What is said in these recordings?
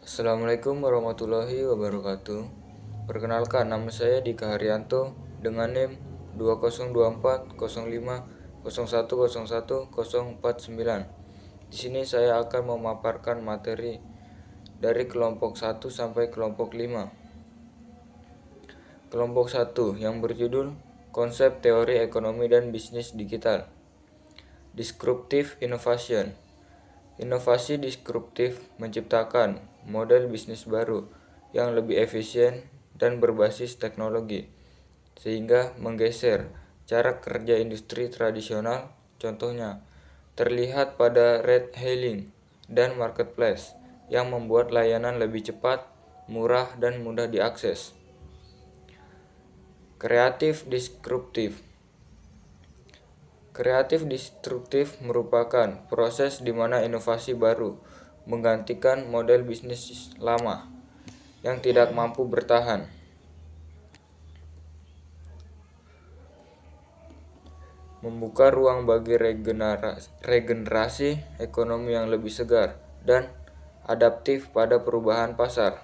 Assalamualaikum warahmatullahi wabarakatuh. Perkenalkan, nama saya Dika Haryanto dengan NIM 20240501010049. Di sini saya akan memaparkan materi dari kelompok 1 sampai kelompok 5. Kelompok 1 yang berjudul Konsep Teori Ekonomi dan Bisnis Digital. Disruptive Innovation. Inovasi disruptif menciptakan model bisnis baru yang lebih efisien dan berbasis teknologi, sehingga menggeser cara kerja industri tradisional. Contohnya, terlihat pada ride-hailing dan marketplace yang membuat layanan lebih cepat, murah, dan mudah diakses. Kreatif disruptif. Kreatif destruktif merupakan proses di mana inovasi baru menggantikan model bisnis lama yang tidak mampu bertahan. Membuka ruang bagi regenerasi ekonomi yang lebih segar dan adaptif pada perubahan pasar.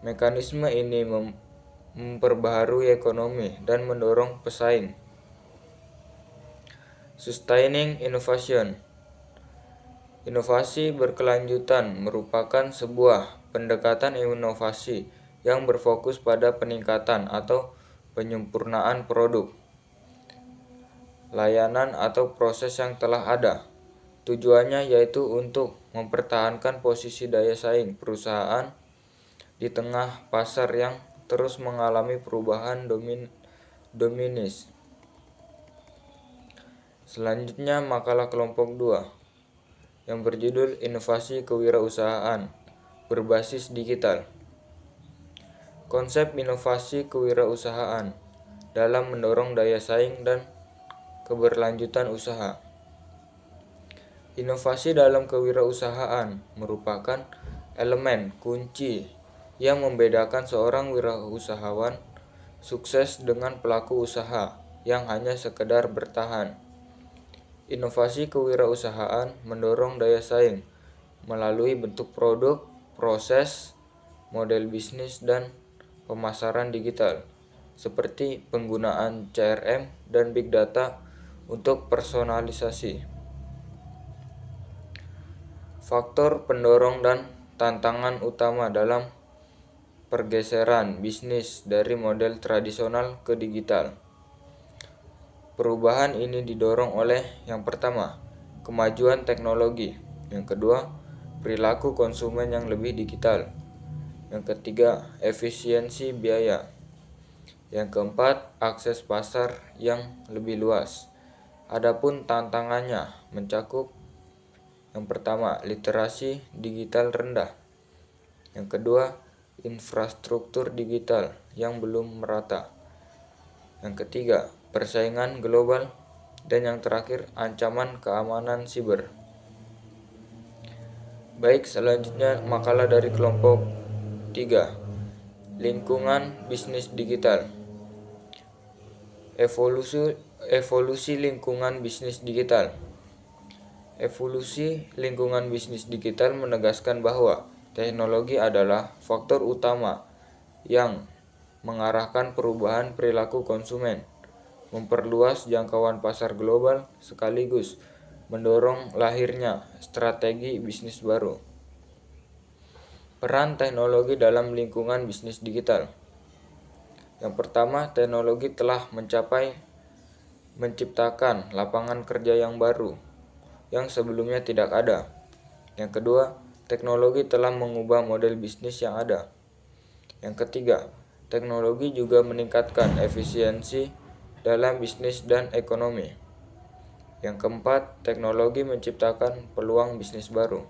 Mekanisme ini memperbaharui ekonomi dan mendorong pesaing. Sustaining Innovation. Inovasi berkelanjutan merupakan sebuah pendekatan inovasi yang berfokus pada peningkatan atau penyempurnaan produk, layanan atau proses yang telah ada. Tujuannya yaitu untuk mempertahankan posisi daya saing perusahaan di tengah pasar yang terus mengalami perubahan dominis. Selanjutnya makalah kelompok 2 yang berjudul Inovasi Kewirausahaan Berbasis Digital. Konsep inovasi kewirausahaan dalam mendorong daya saing dan keberlanjutan usaha. Inovasi dalam kewirausahaan merupakan elemen kunci yang membedakan seorang wirausahawan sukses dengan pelaku usaha yang hanya sekedar bertahan. Inovasi kewirausahaan mendorong daya saing melalui bentuk produk, proses, model bisnis, dan pemasaran digital, seperti penggunaan CRM dan Big Data untuk personalisasi. Faktor pendorong dan tantangan utama dalam pergeseran bisnis dari model tradisional ke digital. Perubahan ini didorong oleh yang pertama, kemajuan teknologi, yang kedua, perilaku konsumen yang lebih digital, yang ketiga, efisiensi biaya, yang keempat, akses pasar yang lebih luas. Adapun tantangannya mencakup yang pertama, literasi digital rendah, yang kedua, infrastruktur digital yang belum merata, yang ketiga, persaingan global, dan yang terakhir, ancaman keamanan siber. Baik, selanjutnya makalah dari kelompok 3, Lingkungan Bisnis Digital. Evolusi lingkungan bisnis digital. Evolusi lingkungan bisnis digital menegaskan bahwa teknologi adalah faktor utama yang mengarahkan perubahan perilaku konsumen, memperluas jangkauan pasar global, sekaligus mendorong lahirnya strategi bisnis baru. Peran teknologi dalam lingkungan bisnis digital. Yang pertama, teknologi telah menciptakan lapangan kerja yang baru yang sebelumnya tidak ada. Yang kedua, teknologi telah mengubah model bisnis yang ada. Yang ketiga, teknologi juga meningkatkan efisiensi dalam bisnis dan ekonomi. Yang keempat, teknologi menciptakan peluang bisnis baru.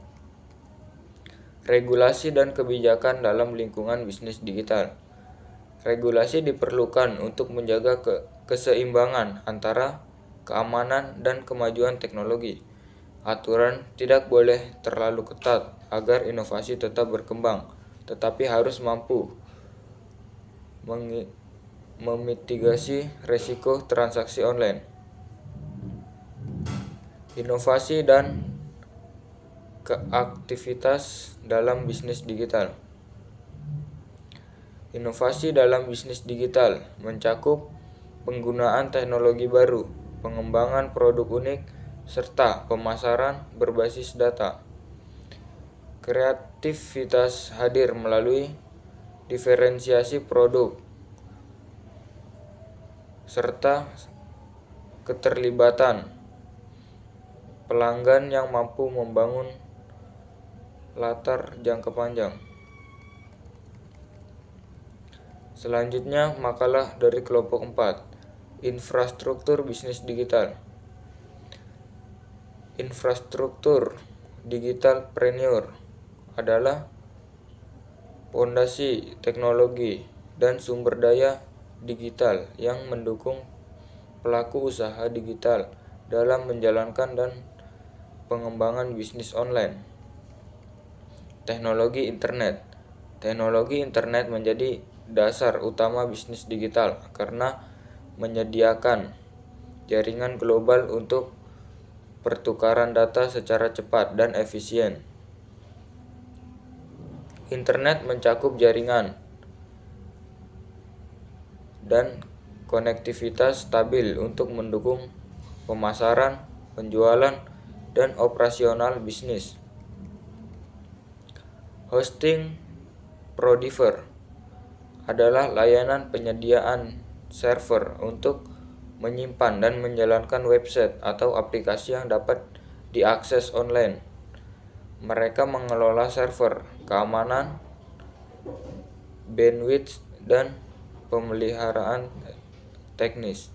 Regulasi dan kebijakan dalam lingkungan bisnis digital. Regulasi diperlukan untuk menjaga keseimbangan antara keamanan dan kemajuan teknologi. Aturan tidak boleh terlalu ketat agar inovasi tetap berkembang, tetapi harus mampu memitigasi risiko transaksi online. Inovasi dan aktivitas dalam bisnis digital. Inovasi dalam bisnis digital mencakup penggunaan teknologi baru, pengembangan produk unik, serta pemasaran berbasis data. Kreativitas hadir melalui diferensiasi produk serta keterlibatan pelanggan yang mampu membangun latar jangka panjang. Selanjutnya, makalah dari kelompok 4, infrastruktur bisnis digital. Infrastruktur digitalpreneur adalah fondasi teknologi dan sumber daya digital yang mendukung pelaku usaha digital dalam menjalankan dan pengembangan bisnis online. Teknologi internet. Teknologi internet menjadi dasar utama bisnis digital karena menyediakan jaringan global untuk pertukaran data secara cepat dan efisien. Internet mencakup jaringan dan konektivitas stabil untuk mendukung pemasaran, penjualan, dan operasional bisnis. Hosting provider adalah layanan penyediaan server untuk menyimpan dan menjalankan website atau aplikasi yang dapat diakses online. Mereka mengelola server, keamanan, bandwidth, dan pemeliharaan teknis.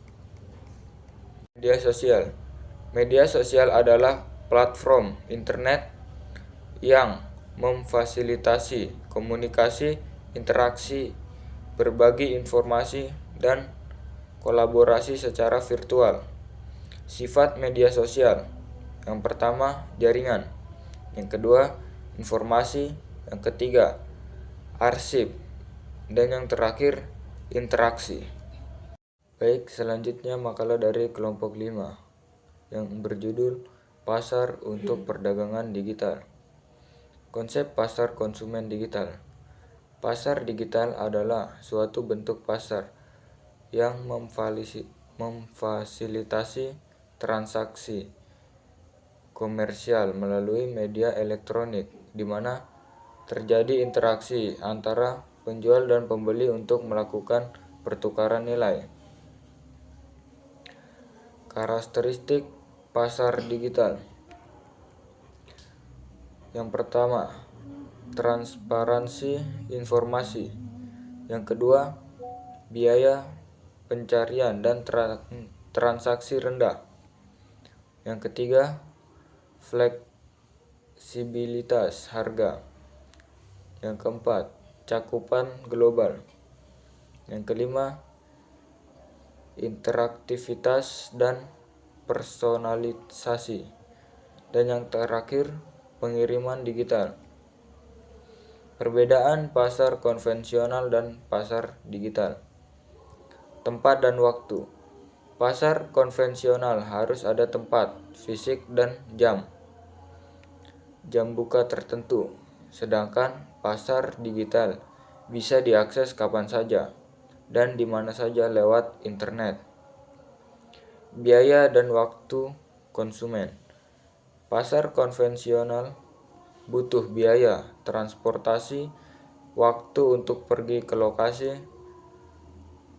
Media sosial. Media sosial adalah platform internet yang memfasilitasi komunikasi, interaksi, berbagi informasi, dan kolaborasi secara virtual. Sifat media sosial. Yang pertama, jaringan. Yang kedua, informasi. Yang ketiga, arsip. Dan yang terakhir, interaksi. Baik, selanjutnya makalah dari kelompok 5 yang berjudul Pasar untuk Perdagangan Digital. Konsep pasar konsumen digital. Pasar digital adalah suatu bentuk pasar yang memfasilitasi transaksi komersial melalui media elektronik, di mana terjadi interaksi antara penjual dan pembeli untuk melakukan pertukaran nilai. Karakteristik pasar digital. Yang pertama, transparansi informasi. Yang kedua, biaya pencarian dan transaksi rendah. Yang ketiga, fleksibilitas harga. Yang keempat, cakupan global. Yang kelima, interaktivitas dan personalisasi. Dan yang terakhir, pengiriman digital. Perbedaan pasar konvensional dan pasar digital. Tempat dan waktu. Pasar konvensional harus ada tempat, fisik, dan jam buka tertentu. Sedangkan pasar digital bisa diakses kapan saja dan di mana saja lewat internet. Biaya dan waktu konsumen. Pasar konvensional butuh biaya transportasi, waktu untuk pergi ke lokasi.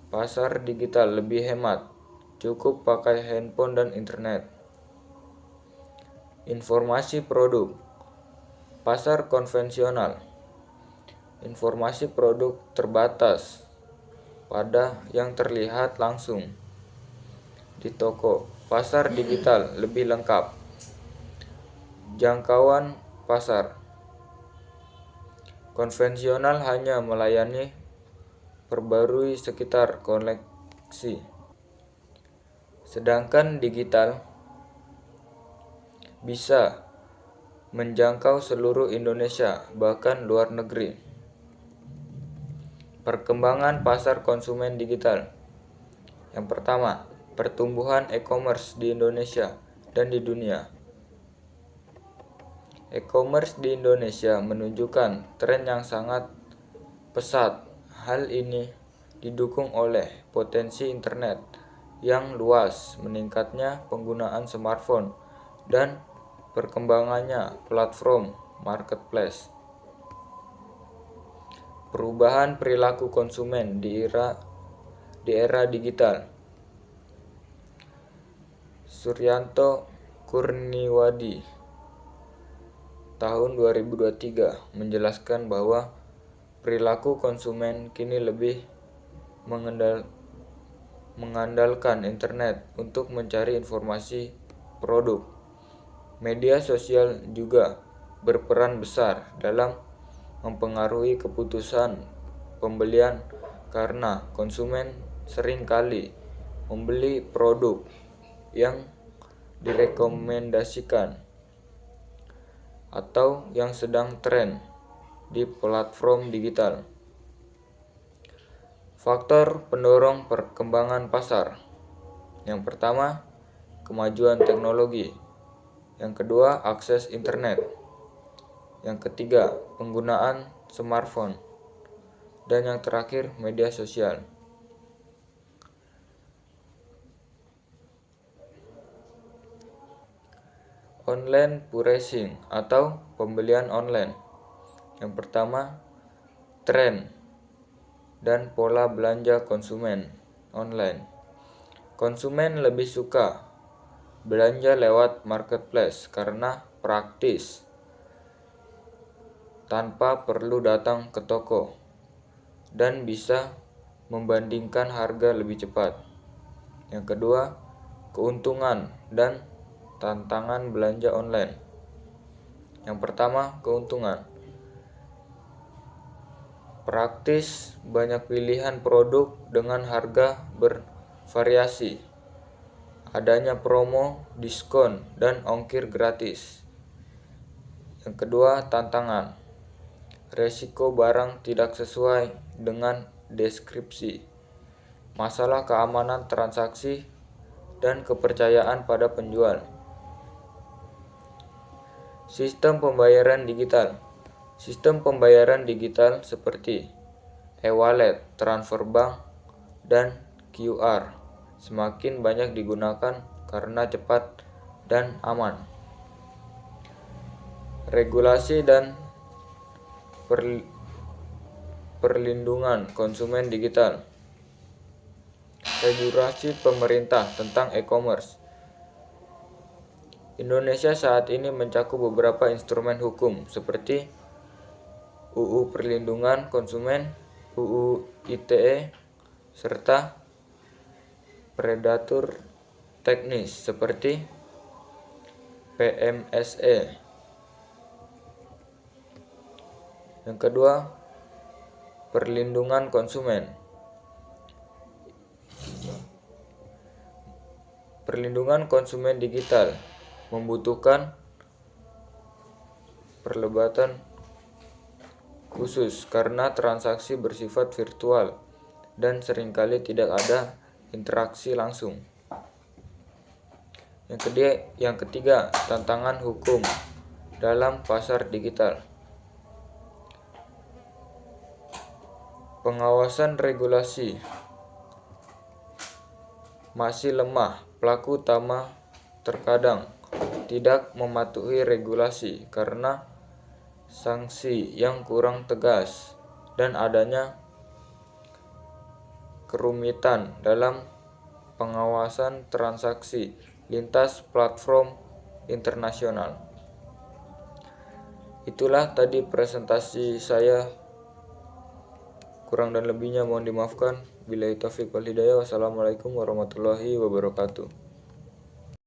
Pasar digital lebih hemat, cukup pakai handphone dan internet. Informasi produk. Pasar konvensional. Informasi produk terbatas pada yang terlihat langsung di toko. Pasar digital lebih lengkap. Jangkauan pasar. Konvensional hanya melayani perbarui sekitar koleksi. Sedangkan digital bisa menjangkau seluruh Indonesia, bahkan luar negeri. Perkembangan pasar konsumen digital. Yang pertama, pertumbuhan e-commerce di Indonesia dan di dunia. E-commerce di Indonesia menunjukkan tren yang sangat pesat. Hal ini didukung oleh potensi internet yang luas, meningkatnya penggunaan smartphone, dan perkembangannya platform marketplace. Perubahan perilaku konsumen di era digital. Suryanto Kurniwadi tahun 2023 menjelaskan bahwa perilaku konsumen kini lebih mengandalkan internet untuk mencari informasi produk. Media sosial juga berperan besar dalam mempengaruhi keputusan pembelian karena konsumen sering kali membeli produk yang direkomendasikan atau yang sedang tren di platform digital. Faktor pendorong perkembangan pasar. Yang pertama, kemajuan teknologi. Yang kedua, akses internet. Yang ketiga, penggunaan smartphone. Dan yang terakhir, media sosial. Online purchasing atau pembelian online. Yang pertama, tren dan pola belanja konsumen online. Konsumen lebih suka belanja lewat marketplace karena praktis, tanpa perlu datang ke toko, dan bisa membandingkan harga lebih cepat. Yang kedua, keuntungan dan tantangan belanja online. Yang pertama, keuntungan. Praktis, banyak pilihan produk dengan harga bervariasi. Adanya promo, diskon, dan ongkir gratis. Yang kedua, tantangan. Resiko barang tidak sesuai dengan deskripsi. Masalah keamanan transaksi dan kepercayaan pada penjual. Sistem pembayaran digital. Sistem pembayaran digital seperti e-wallet, transfer bank, dan QR semakin banyak digunakan karena cepat dan aman. Regulasi dan perlindungan konsumen digital. Regulasi pemerintah tentang e-commerce. Indonesia saat ini mencakup beberapa instrumen hukum seperti UU Perlindungan Konsumen, UU ITE, serta predator teknis seperti PMSE. Yang kedua, perlindungan konsumen. Perlindungan konsumen digital membutuhkan perlibatan khusus karena transaksi bersifat virtual dan seringkali tidak ada interaksi langsung. Yang ketiga, tantangan hukum dalam pasar digital. Pengawasan regulasi masih lemah. Pelaku utama terkadang tidak mematuhi regulasi karena sanksi yang kurang tegas dan adanya kerumitan dalam pengawasan transaksi lintas platform internasional. Itulah tadi presentasi saya. Kurang dan lebihnya mohon dimaafkan. Billahi taufiq wal hidayah. Wassalamualaikum warahmatullahi wabarakatuh.